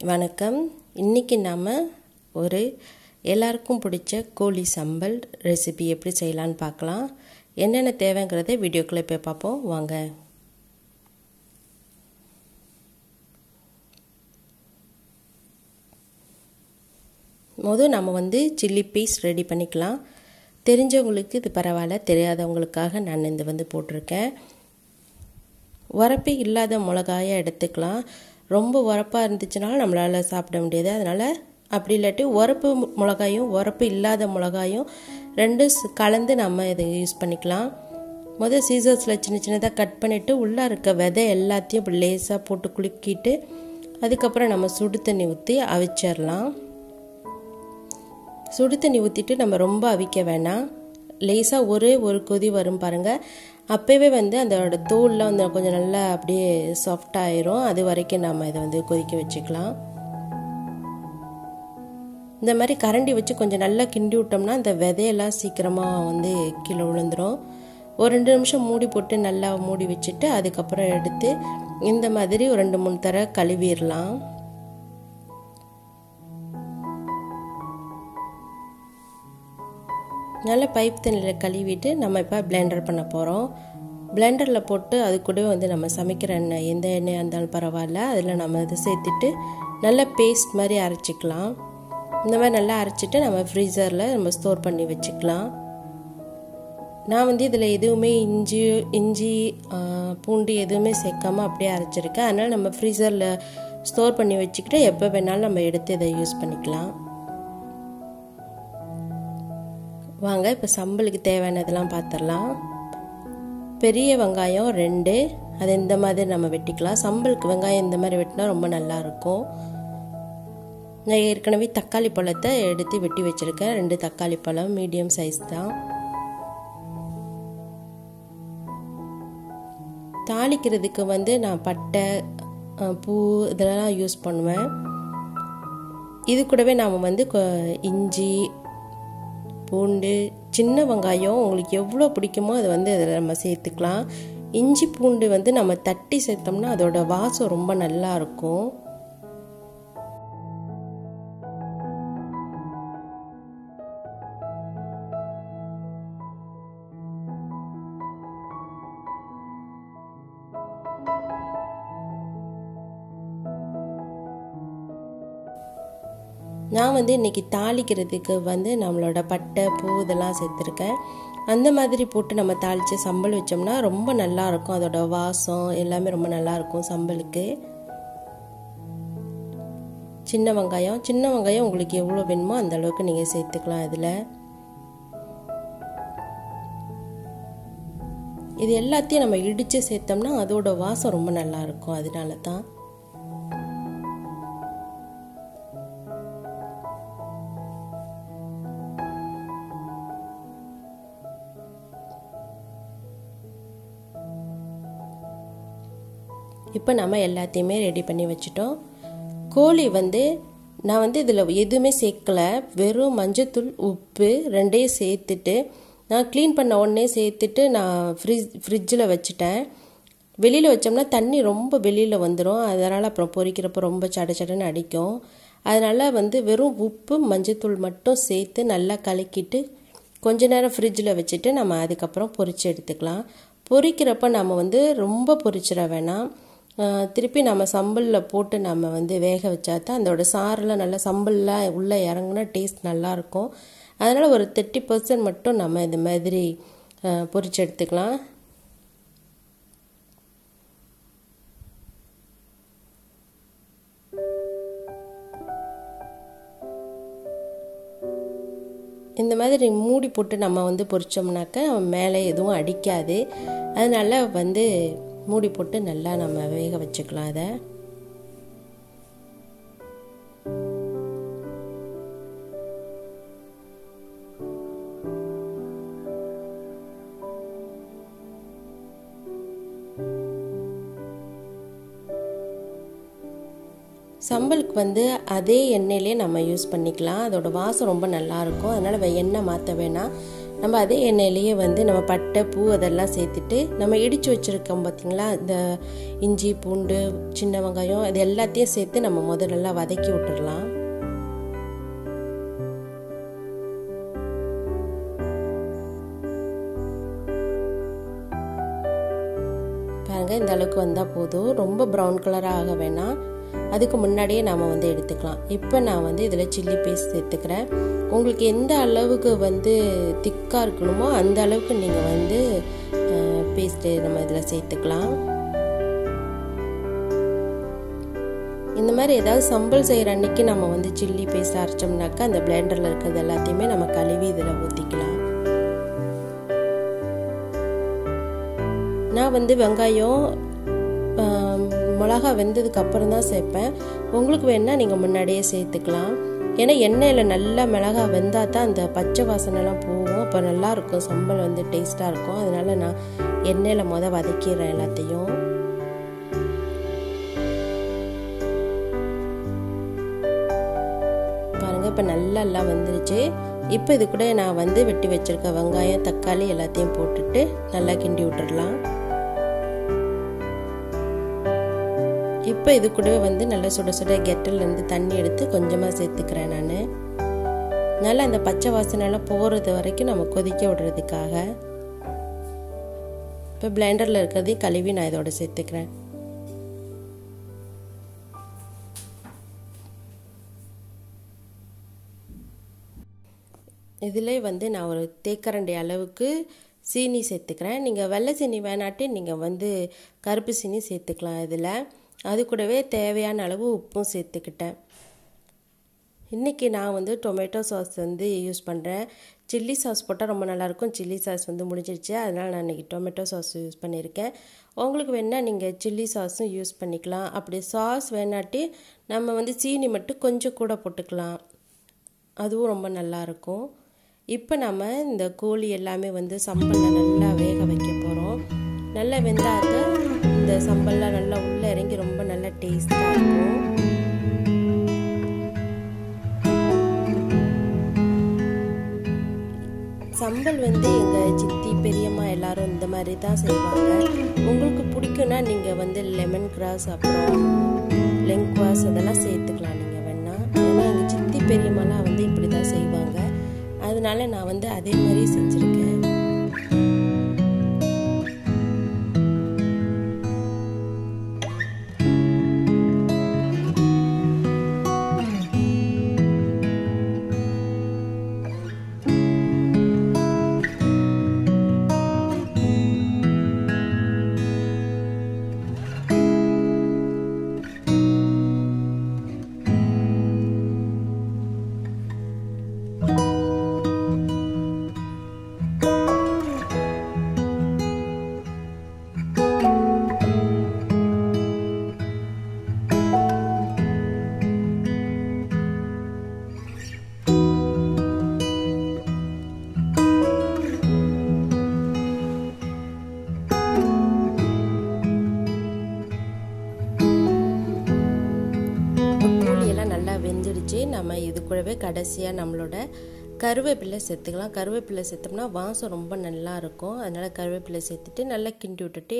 வணக்கம். இன்னைக்கு நாம ஒரு எல்லாருக்கும் பிடிச்ச கோழி சம்பல் ரெசிபி எப்படி செய்யலாம்னு பார்க்கலாம். என்னென்ன தேவைங்கிறதை வீடியோக்குள்ள போய் பார்ப்போம் வாங்க. முதல்ல நம்ம சில்லி பேஸ்ட் ரெடி பண்ணிக்கலாம். தெரிஞ்சவங்களுக்கு இது பரவாயில்ல, தெரியாதவங்களுக்காக நான் இந்த போட்டிருக்கேன். உரப்பே இல்லாத மிளகாயை எடுத்துக்கலாம். ரொம்ப உரப்பாக இருந்துச்சுனாலும் நம்மளால் சாப்பிட முடியாது. அதனால் அப்படி இல்லாட்டி உரப்பு மிளகாயும் உரப்பு இல்லாத மிளகாயும் ரெண்டும் கலந்து நம்ம இதை யூஸ் பண்ணிக்கலாம். முதல் சீசர்ஸில் சின்ன சின்னதாக கட் பண்ணிவிட்டு உள்ளே இருக்க விதை எல்லாத்தையும் இப்படி லேசாக போட்டு குலுக்கிட்டு அதுக்கப்புறம் நம்ம சுடு தண்ணி ஊற்றி அவிச்சிடலாம். சுடு தண்ணி ஊற்றிட்டு நம்ம ரொம்ப அவிக்க வேணாம். லேசாக ஒரு கொதி வரும் பாருங்கள். அப்போவே அதோட தோல்லாம் கொஞ்சம் நல்லா அப்படியே சாஃப்டாகிடும். அது வரைக்கும் நம்ம இதை கொதிக்க வச்சுக்கலாம். இந்த மாதிரி கரண்டி வச்சு கொஞ்சம் நல்லா கிண்டி விட்டோம்னா அந்த விதையெல்லாம் சீக்கிரமாக கீழே விழுந்துடும். ஒரு 2 நிமிஷம் மூடி போட்டு நல்லா மூடி வச்சுட்டு அதுக்கப்புறம் எடுத்து இந்த மாதிரி ஒரு 2-3 தடவை கழுவிடலாம். நல்லா பைப் தண்ணியில் கழுவிட்டு நம்ம இப்போ பிளெண்டர் பண்ண போகிறோம். பிளெண்டரில் போட்டு அது கூட நம்ம சமைக்கிற எண்ணெய் எந்த எண்ணெயாக இருந்தாலும் பரவாயில்ல, அதில் நம்ம இதை சேர்த்துட்டு நல்லா பேஸ்ட் மாதிரி அரைச்சிக்கலாம். இந்த மாதிரி நல்லா அரைச்சிட்டு நம்ம ஃப்ரீசரில் நம்ம ஸ்டோர் பண்ணி வச்சுக்கலாம். நான் இதில் எதுவுமே இஞ்சி பூண்டு எதுவுமே சேர்க்காமல் அப்படியே அரைச்சிருக்கேன். அதனால் நம்ம ஃப்ரீசரில் ஸ்டோர் பண்ணி வச்சுக்கிட்டு எப்போ வேணாலும் நம்ம எடுத்து இதை யூஸ் பண்ணிக்கலாம். வாங்க இப்போ சம்பலுக்கு தேவையானதெல்லாம் பார்த்துடலாம். பெரிய வெங்காயம் 2, அது இந்த மாதிரி நம்ம வெட்டிக்கலாம். சம்பலுக்கு வெங்காயம் இந்த மாதிரி வெட்டினா ரொம்ப நல்லாயிருக்கும். நான் ஏற்கனவே தக்காளி பழத்தை எடுத்து வெட்டி வச்சுருக்கேன். 2 தக்காளி பழம் மீடியம் சைஸ் தான். தாளிக்கிறதுக்கு நான் பட்டை பூ இதெல்லாம் யூஸ் பண்ணுவேன். இது கூடவே நாம் இஞ்சி பூண்டு சின்ன வெங்காயம் உங்களுக்கு எவ்வளோ பிடிக்குமோ அதை அதில் நம்ம சேர்த்துக்கலாம். இஞ்சி பூண்டு நம்ம தட்டி சேர்த்தோம்னா அதோட வாசம் ரொம்ப நல்லா இருக்கும். நான் இன்னைக்கு தாளிக்கிறதுக்கு நம்மளோட பட்டை பூ இதெல்லாம் சேர்த்துருக்கேன். அந்த மாதிரி போட்டு நம்ம தாளித்து சம்பல் வச்சோம்னா ரொம்ப நல்லாயிருக்கும். அதோட வாசம் எல்லாமே ரொம்ப நல்லாயிருக்கும் சம்பலுக்கு. சின்ன வெங்காயம் உங்களுக்கு எவ்வளோ வேணுமோ அந்த அளவுக்கு நீங்கள் சேர்த்துக்கலாம். இதில் இது எல்லாத்தையும் நம்ம இடித்து சேர்த்தோம்னா அதோட வாசம் ரொம்ப நல்லாயிருக்கும். அதனால தான் இப்போ நம்ம எல்லாத்தையுமே ரெடி பண்ணி வச்சுட்டோம். கோழி நான் இதில் எதுவுமே சேர்க்கலை. வெறும் மஞ்சத்தூள் உப்பு 2ஐயும் சேர்த்துட்டு நான் க்ளீன் பண்ண உடனே சேர்த்துட்டு நான் ஃப்ரிட்ஜில் வச்சுட்டேன். வெளியில் வச்சோம்னா தண்ணி ரொம்ப வெளியில் வந்துடும். அதனால் அப்புறம் பொரிக்கிறப்போ ரொம்ப சடன்னு அடிக்கும். அதனால் வெறும் உப்பு மஞ்சத்தூள் மட்டும் சேர்த்து நல்லா கலக்கிட்டு கொஞ்ச நேரம் ஃப்ரிட்ஜில் வச்சுட்டு நம்ம அதுக்கப்புறம் பொரித்து எடுத்துக்கலாம். பொரிக்கிறப்ப நம்ம ரொம்ப பொரிச்சிட வேணாம். திருப்பி நம்ம சம்பலில் போட்டு நம்ம வேக வச்சா தான் அதோட சாரெல்லாம் நல்லா சம்பல்லாம் உள்ளே இறங்குனா டேஸ்ட் நல்லாயிருக்கும். அதனால் ஒரு 30% மட்டும் நம்ம இந்த மாதிரி பொரிச்சு எடுத்துக்கலாம். இந்த மாதிரி மூடி போட்டு நம்ம பொரிச்சோம்னாக்க மேலே எதுவும் அடிக்காது. அதனால் மூடி போட்டு நல்லா நம்ம வேக வச்சுக்கலாம். அதை சம்பலுக்கு அதே எண்ணெயிலே நம்ம யூஸ் பண்ணிக்கலாம். அதோட வாசம் ரொம்ப நல்லாயிருக்கும். அதனால் எண்ணெய் மாற்ற வேணாம். நம்ம அதே எண்ணெயிலேயே வந்து நம்ம பட்டை பூ அதெல்லாம் சேர்த்துட்டு நம்ம இடித்து வச்சுருக்கோம் பார்த்திங்களா, இந்த இஞ்சி பூண்டு சின்ன வெங்காயம் இது எல்லாத்தையும் சேர்த்து நம்ம முதல்ல வதக்கி விட்டுடலாம். பாருங்கள், இந்த அளவுக்கு வந்தால் போதும், ரொம்ப ப்ரௌன் கலராக ஆக வேணாம். அதுக்கு முன்னாடியே நாம் வந்து எடுத்துக்கலாம். இப்போ நான் வந்து இதில் சில்லி பேஸ்ட் சேர்த்துக்கிறேன். உங்களுக்கு எந்த அளவுக்கு வந்து திக்காக இருக்கணுமோ அந்த அளவுக்கு நீங்கள் வந்து பேஸ்ட்டு நம்ம இதில் சேர்த்துக்கலாம். இந்த மாதிரி ஏதாவது சம்பல் செய்கிற அன்னைக்கு நம்ம வந்து சில்லி பேஸ்ட் அரைச்சோம்னாக்கா அந்த பிளெண்டரில் இருக்கிறது எல்லாத்தையுமே நம்ம கழுவி இதில் ஊற்றிக்கலாம். நான் வந்து வெங்காயம் மிளகா வெந்ததுக்கு அப்புறம் தான் சேர்ப்பேன். உங்களுக்கு வேணால் நீங்கள் முன்னாடியே சேர்த்துக்கலாம். ஏன்னா எண்ணெயில் நல்லா மிளகா வெந்தால் தான் அந்த பச்சை வாசனைலாம் போகும். அப்போ நல்லாயிருக்கும், சம்பல் வந்து டேஸ்ட்டாக இருக்கும். அதனால் நான் எண்ணெயில் வதக்கிடுறேன் எல்லாத்தையும். பாருங்கள், இப்போ நல்லா எல்லாம் வந்துருச்சு. இப்போ இது கூட நான் வந்து வெட்டி வச்சுருக்க வெங்காயம் தக்காளி எல்லாத்தையும் போட்டுட்டு நல்லா கிண்டி விட்டுடலாம். இப்போ இது கூடவே வந்து நல்லா சுட சுட கெட்டிலேருந்து தண்ணி எடுத்து கொஞ்சமாக சேர்த்துக்கிறேன் நான். நல்லா அந்த பச்சை வாசனைலாம் போகிறது வரைக்கும் நம்ம கொதிக்க விடுறதுக்காக. இப்போ பிளெண்டரில் இருக்கிறதையும் கழுவி நான் இதோட சேர்த்துக்கிறேன். இதில் வந்து நான் ஒரு தேக்கரண்டி அளவுக்கு சீனி சேர்த்துக்கிறேன். நீங்கள் வெள்ளை சீனி வேணாட்டி நீங்கள் வந்து கருப்பு சீனி சேர்த்துக்கலாம். இதில் அது கூடவே தேவையான அளவு உப்பும் சேர்த்துக்கிட்டேன். இன்றைக்கி நான் வந்து டொமேட்டோ சாஸ் வந்து யூஸ் பண்ணுறேன். சில்லி சாஸ் போட்டால் ரொம்ப நல்லாயிருக்கும். சில்லி சாஸ் வந்து முடிஞ்சிடுச்சு, அதனால் நான் இன்றைக்கி டொமேட்டோ சாஸ் யூஸ் பண்ணியிருக்கேன். உங்களுக்கு வேணால் நீங்கள் சில்லி சாஸும் யூஸ் பண்ணிக்கலாம். அப்படி சாஸ் வேணாட்டி நம்ம வந்து சீனி மட்டும் கொஞ்சம் கூட போட்டுக்கலாம், அதுவும் ரொம்ப நல்லாயிருக்கும். இப்போ நம்ம இந்த கோழி எல்லாமே வந்து சம்பலில் நல்லா வேக வைக்க போகிறோம். நல்லா வெந்தாக்க இந்த சம்பல்லாம் நல்லா உள்ளே இறங்கி ரொம்ப நல்லா டேஸ்ட்டாக இருக்கும். சம்பல் வந்து எங்கள் சித்தி பெரியம்மா எல்லாரும் இந்த மாதிரி தான் செய்வாங்க. உங்களுக்கு பிடிக்குன்னா நீங்கள் வந்து லெமன் கிராஸ் அப்புறம் லெங்குவாஸ் அதெல்லாம் சேர்த்துக்கலாம் நீங்கள் வேணால். ஏன்னா எங்கள் சித்தி பெரியம்மாலாம் வந்து இப்படி தான் செய்வாங்க. அதனால நான் வந்து அதே மாதிரி செஞ்சுருக்கேன். வெந்துடுச்சு. நம்ம இது கூடவே கடைசியாக நம்மளோட கருவேப்பிலை சேர்த்துக்கலாம். கருவேப்பிலை சேர்த்தோம்னா வாசம் ரொம்ப நல்லா இருக்கும். அதனால் கருவேப்பிலை சேர்த்துட்டு நல்லா கிண்டி விட்டுட்டு